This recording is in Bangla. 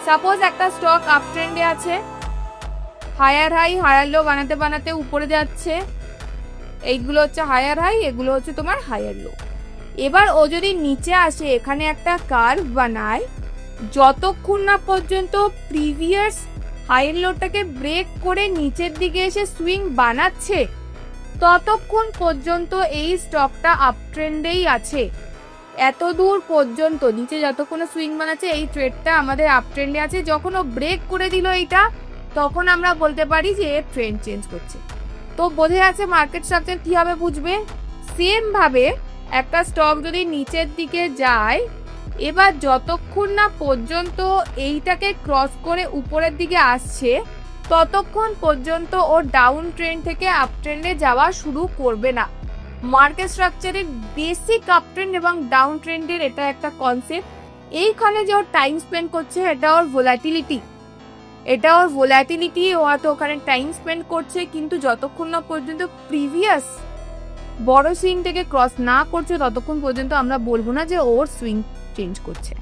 সাপোজ একটা স্টক আপ ট্রেন্ডে আছে, হায়ার হাই হায়ার লো বানাতে বানাতে উপরে যাচ্ছে, এইগুলো হচ্ছে হায়ার হাই, এগুলো হচ্ছে তোমার হায়ার লো। এবার ও যদি নিচে আসে এখানে একটা কার্ভ বানায়, যতক্ষণ না পর্যন্ত প্রিভিয়াস হায়ার লোটাকে ব্রেক করে নিচের দিকে এসে সুইং বানাচ্ছে, ততক্ষণ পর্যন্ত এই স্টকটা আপ ট্রেন্ডেই আছে। এত দূর পর্যন্ত নিচে যতক্ষণ সুইং বানাচ্ছে এই ট্রেডটা আমাদের আপ ট্রেন্ডে আছে। যখন ও ব্রেক করে দিল এইটা, তখন আমরা বলতে পারি যে ট্রেন্ড চেঞ্জ করছে। তো বোঝা যাচ্ছে মার্কেট স্ট্রাকচার কিভাবে বুঝবে। সেম ভাবে একটা স্টক যদি নিচের দিকে যায়, এবার যতক্ষণ না পর্যন্ত এইটাকে ক্রস করে উপরের দিকে আসছে, ততক্ষণ পর্যন্ত ও ডাউন ট্রেন্ড থেকে আপ ট্রেন্ডে যাওয়া শুরু করবে না। মার্কেট স্ট্রাকচারের বেসিক আপ ট্রেন্ড এবং ডাউন ট্রেন্ডের এটা একটা কনসেপ্ট। এইখানে যে ওর টাইম স্পেন্ড করছে এটা ওর ভোলাটিলিটি, ও হয়তো ওখানে টাইম স্পেন্ড করছে, কিন্তু যতক্ষণ না পর্যন্ত প্রিভিয়াস বড় সুইং থেকে ক্রস না করছে ততক্ষণ পর্যন্ত আমরা বলবো না যে ওর সুইং চেঞ্জ করছে।